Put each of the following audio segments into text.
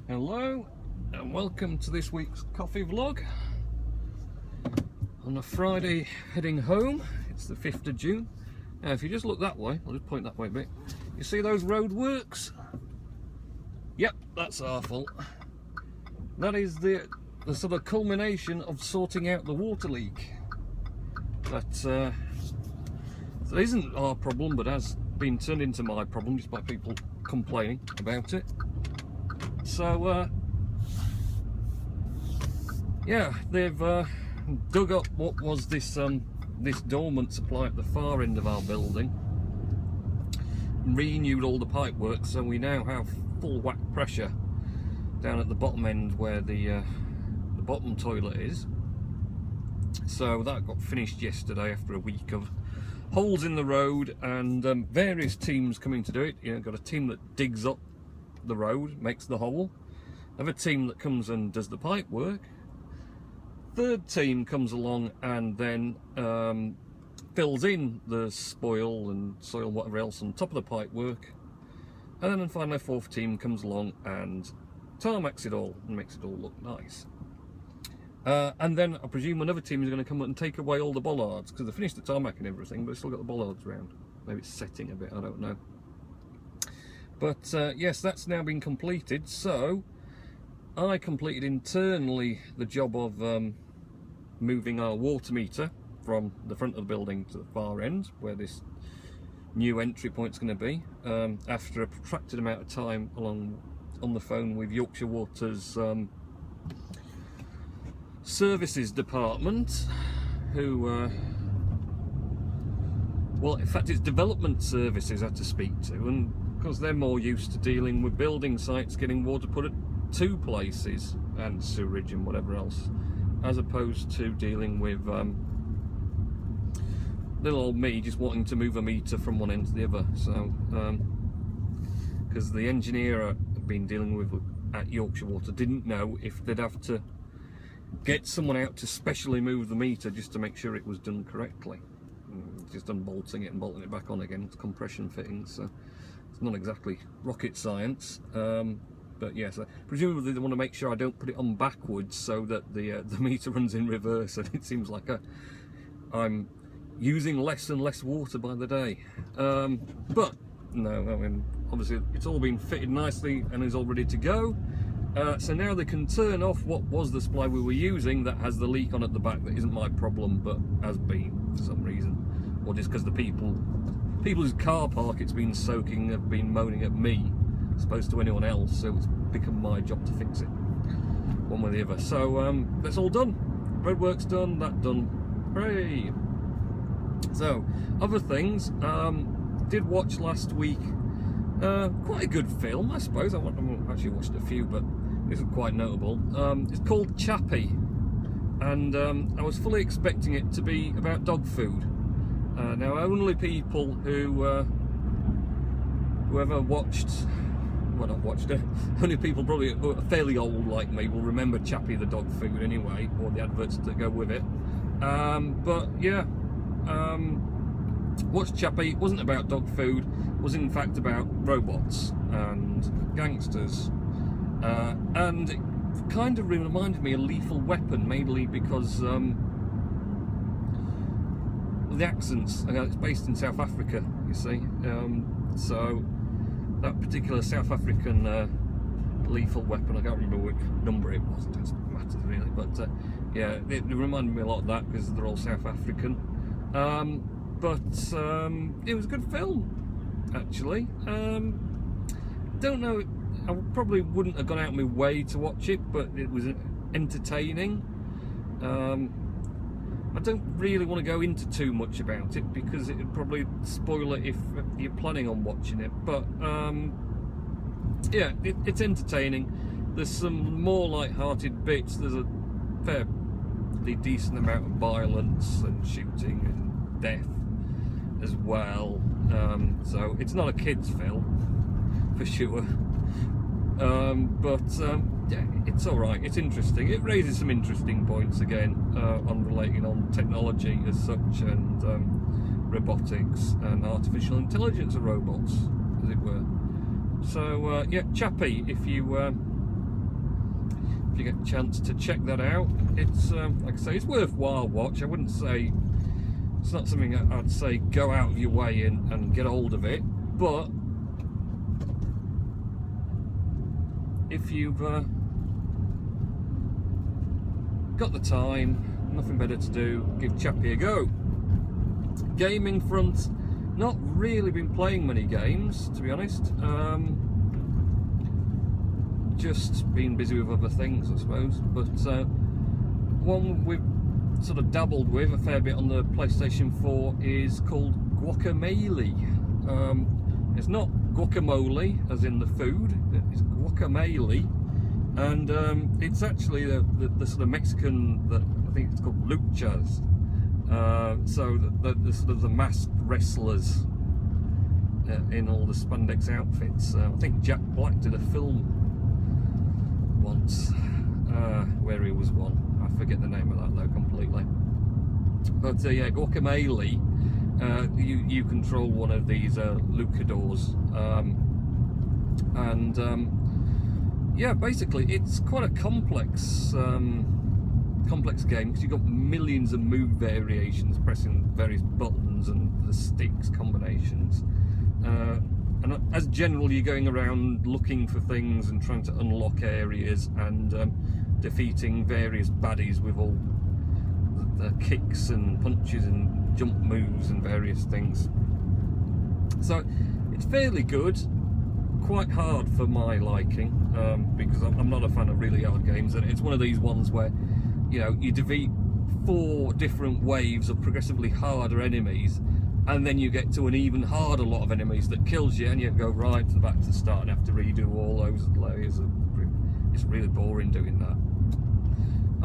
Hello and welcome to this week's coffee vlog on a Friday heading home. It's the 5th of June. Now if you just look that way, I'll just point that way a bit, you see those road works? Yep, that's our fault. That is the sort of culmination of sorting out the water leak. That isn't our problem, but has been turned into my problem just by people complaining about it. So yeah, they've dug up what was this dormant supply at the far end of our building, renewed all the pipe work, so we now have full whack pressure down at the bottom end where the bottom toilet is. So that got finished yesterday after a week of holes in the road and various teams coming to do it. You know, got a team that digs up the road, makes the hole, have a team that comes and does the pipe work, third team comes along and then fills in the spoil and soil, whatever else on top of the pipe work, and then finally a fourth team comes along and tarmacs it all and makes it all look nice. And then I presume another team is going to come and take away all the bollards, because they finished the tarmac and everything, but they've still got the bollards around. Maybe it's setting a bit, I don't know. But yes, that's now been completed. So I completed internally the job of moving our water meter from the front of the building to the far end where this new entry point is going to be, after a protracted amount of time on the phone with Yorkshire Water's services department, who well, in fact it's development services I had to speak to, and because they're more used to dealing with building sites getting water put at two places and sewerage and whatever else, as opposed to dealing with little old me just wanting to move a meter from one end to the other. So because the engineer I've been dealing with at Yorkshire Water didn't know if they'd have to get someone out to specially move the meter just to make sure it was done correctly. Just unbolting it and bolting it back on again. It's compression fittings, so it's not exactly rocket science. But yes, presumably they want to make sure I don't put it on backwards so that the meter runs in reverse, and it seems like I'm using less and less water by the day. But no, I mean, obviously it's all been fitted nicely and is all ready to go. So now they can turn off what was the supply we were using that has the leak on at the back that isn't my problem, but has been for some reason, or just because the people whose car park it's been soaking have been moaning at me as opposed to anyone else, so it's become my job to fix it one way or the other. So that's all done, roadwork's done, that done, hooray! So other things, did watch last week quite a good film, I suppose. I've actually watched a few, but this is quite notable. It's called Chappie, and I was fully expecting it to be about dog food. Now only people whoever watched, well, not watched it, only people probably fairly old like me will remember Chappie the dog food anyway, or the adverts that go with it. But yeah, watched Chappie. It wasn't about dog food, it was in fact about robots and gangsters, and it kind of reminded me of Lethal Weapon, mainly because the accents. It's based in South Africa, you see, so that particular South African Lethal Weapon, I can't remember which number it was, it doesn't matter really, but yeah, it reminded me a lot of that because they're all South African. But it was a good film, actually. Don't know, I probably wouldn't have gone out of my way to watch it, but it was entertaining. I don't really want to go into too much about it because it would probably spoil it if you're planning on watching it, but yeah, it's entertaining. There's some more light-hearted bits, there's a fairly decent amount of violence and shooting and death as well, so it's not a kids film for sure, but yeah, it's alright, it's interesting. It raises some interesting points again, on relating on technology as such, and robotics and artificial intelligence of robots, as it were. So yeah, Chappie, if you you get a chance to check that out. It's like I say, it's worthwhile watch. I wouldn't say it's not something I'd say go out of your way and get hold of it, but if you've got the time, nothing better to do, give Chappie a go. Gaming front, not really been playing many games, to be honest. Just been busy with other things, I suppose. But one we've sort of dabbled with a fair bit on the PlayStation 4 is called Guacamelee. It's not guacamole as in the food, it's Guacamelee, and it's actually the sort of Mexican, that I think it's called luchas. So the sort of the masked wrestlers in all the spandex outfits. I think Jack Black did a film once where he was one. I forget the name of that though completely. But yeah, Guacamelee, you control one of these luchadors, and yeah, basically it's quite a complex game, because you've got millions of move variations, pressing various buttons and the sticks combinations, and as general you're going around looking for things and trying to unlock areas and defeating various baddies with all the kicks and punches and jump moves and various things. So it's fairly good, quite hard for my liking, because I'm not a fan of really hard games, and it's one of these ones where, you know, you defeat 4 different waves of progressively harder enemies, and then you get to an even harder lot of enemies that kills you, and you go right to the back to the start and have to redo all those layers. It's really boring doing that.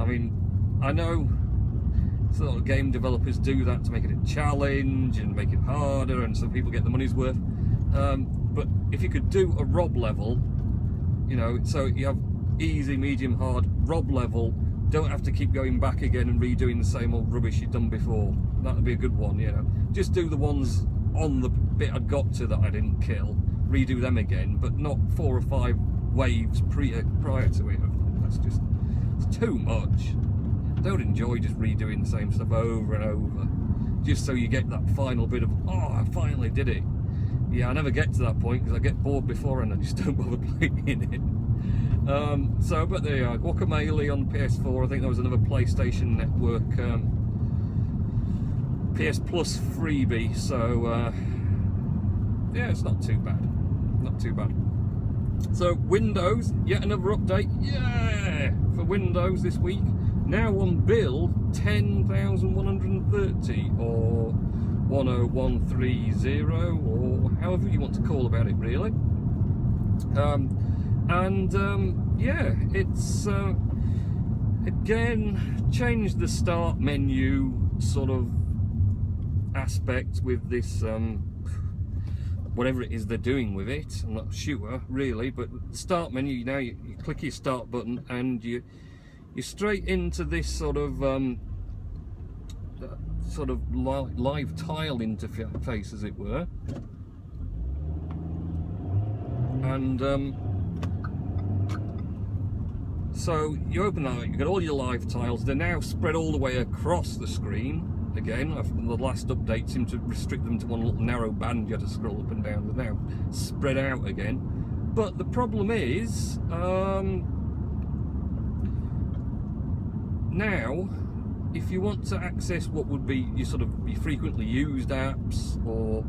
I mean, I know sort of game developers do that to make it a challenge and make it harder, and some people get the money's worth. But if you could do a Rob level, you know, so you have easy, medium, hard, Rob level, don't have to keep going back again and redoing the same old rubbish you've done before. That would be a good one, you know. Just do the ones on the bit I'd got to that I didn't kill, redo them again, but not 4 or 5 waves prior to it. It's too much. I don't enjoy just redoing the same stuff over and over, just so you get that final bit of, oh, I finally did it. Yeah, I never get to that point because I get bored before and I just don't bother playing it. So, but there you are, Guacamelee on PS4. I think there was another PlayStation Network PS Plus freebie, so yeah, it's not too bad, not too bad. So Windows, yet another update, yeah, for Windows this week. Now on build 10,130 or 10130, or however you want to call about it, really. Yeah, it's again changed the start menu sort of aspect with this whatever it is they're doing with it. I'm not sure really, but the start menu, now you click your start button and you're straight into this sort of live tile interface, as it were. And so you open that, you've got all your live tiles. They're now spread all the way across the screen. Again, the last update seemed to restrict them to one little narrow band you had to scroll up and down. They're now spread out again. But the problem is, now, if you want to access what would be your your frequently used apps, or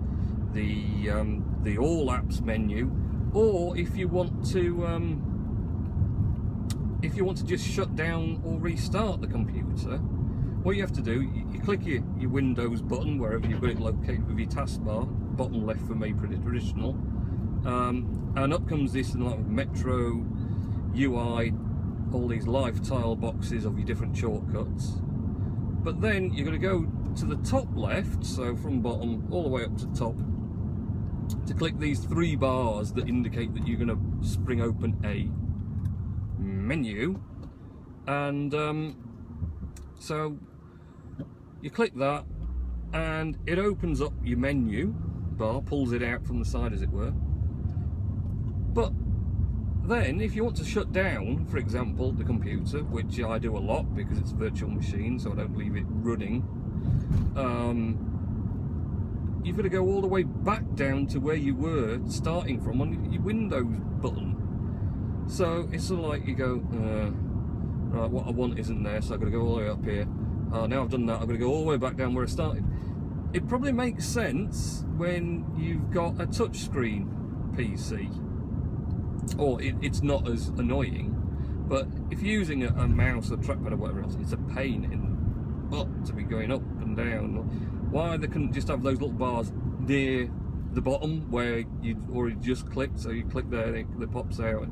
the all apps menu, or if you want to just shut down or restart the computer, what you have to do, you click your Windows button wherever you've got it located with your taskbar, bottom left for me, pretty traditional, and up comes this like Metro UI, all these live tile boxes of your different shortcuts. But then you're going to go to the top left, so from bottom all the way up to top, to click these 3 bars that indicate that you're going to spring open a menu. And so you click that and it opens up your menu bar, pulls it out from the side, as it were. But then if you want to shut down, for example, the computer, which I do a lot because it's a virtual machine, so I don't leave it running, you've got to go all the way back down to where you were starting from on your Windows button. So it's sort of like you go, right, what I want isn't there, so I've got to go all the way up here. Now I've done that, I've got to go all the way back down where I started. It probably makes sense when you've got a touchscreen PC, or it's not as annoying, but if you're using a mouse or trackpad or whatever else, it's a pain in the butt to be going up and down. Why they couldn't just have those little bars near the bottom where you'd already just clicked, so you click there, it pops out.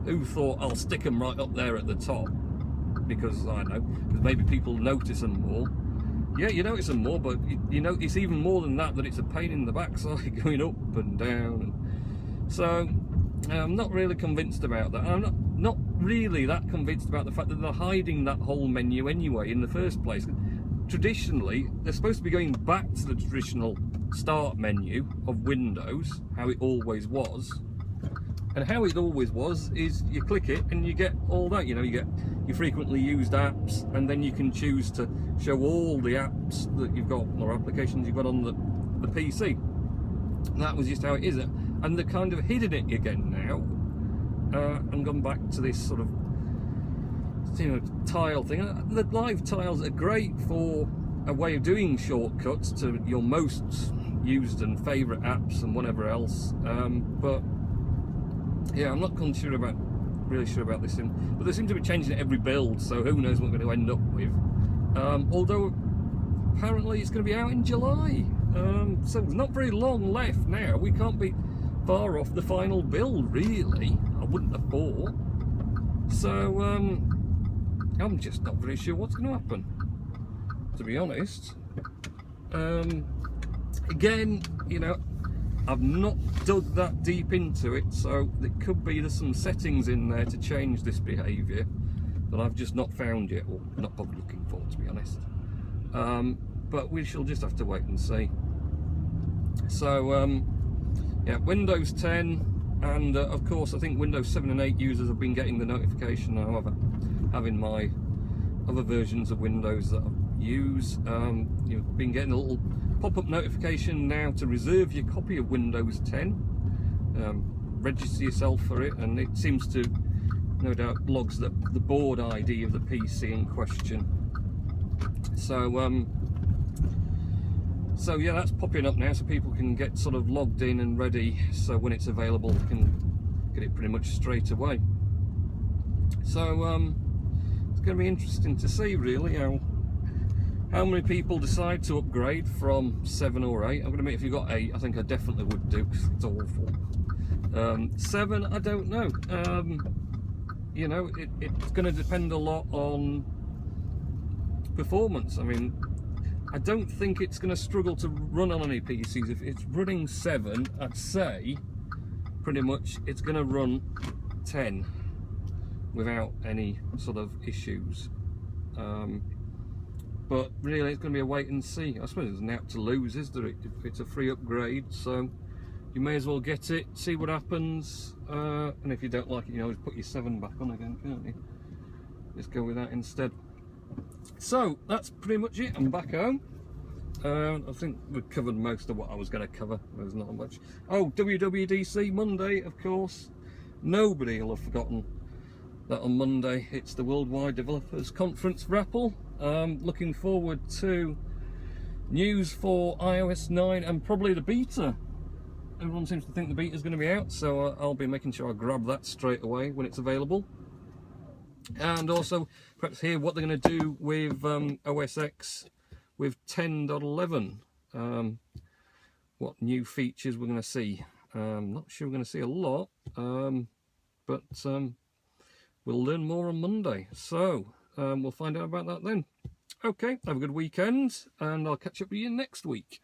Who thought I'll stick them right up there at the top? Because I don't know, because maybe people notice them more. Yeah, you notice them more, but you notice even more than that, that it's a pain in the backside going up and down. So I'm not really convinced about that. I'm not really that convinced about the fact that they're hiding that whole menu anyway in the first place. Traditionally, they're supposed to be going back to the traditional start menu of Windows, how it always was. And how it always was is you click it and you get all that, you know, you get your frequently used apps, and then you can choose to show all the apps that you've got or applications you've got on the PC. And that was just how it is. And they're kind of hidden it again now, and gone back to this sort of, you know, tile thing. The live tiles are great for a way of doing shortcuts to your most used and favourite apps and whatever else, but yeah, I'm not really sure about this thing. But they seem to be changing it every build, so who knows what we're going to end up with. Although apparently it's going to be out in July, so there's not very long left now. We can't be far off the final build, really. I wouldn't have thought. So I'm just not very sure what's going to happen, to be honest. Again, you know, I've not dug that deep into it, so it could be there's some settings in there to change this behaviour that I've just not found yet, or not bothered looking for, to be honest. But we shall just have to wait and see. So yeah, Windows 10, and of course I think Windows 7 and 8 users have been getting the notification now of having my other versions of Windows that I use. You've been getting a little pop-up notification now to reserve your copy of Windows 10. Register yourself for it, and it seems to no doubt logs the board ID of the PC in question. So yeah, that's popping up now, so people can get sort of logged in and ready, so when it's available they can get it pretty much straight away. So it's going to be interesting to see really how many people decide to upgrade from 7 or 8. I'm going to admit, if you've got 8, I think I definitely would do, because it's awful. 7, I don't know. You know, it's going to depend a lot on performance. I mean, I don't think it's going to struggle to run on any PCs. If it's running 7, I'd say pretty much it's going to run 10 without any sort of issues. But really, it's going to be a wait and see. I suppose there's nothing to lose, is there? It's a free upgrade, so you may as well get it, see what happens. And if you don't like it, you know, just put your 7 back on again, can't you? Just go with that instead. So that's pretty much it. I'm back home. I think we've covered most of what I was going to cover. There's not much. Oh, WWDC Monday, of course. Nobody will have forgotten that on Monday it's the Worldwide Developers Conference RAPL. Looking forward to news for iOS 9 and probably the beta. Everyone seems to think the beta is going to be out, so I'll be making sure I grab that straight away when it's available. And also perhaps hear what they're going to do with OS X with 10.11. What new features we're going to see. Not sure we're going to see a lot, but we'll learn more on Monday. So we'll find out about that then. Okay, have a good weekend, and I'll catch up with you next week.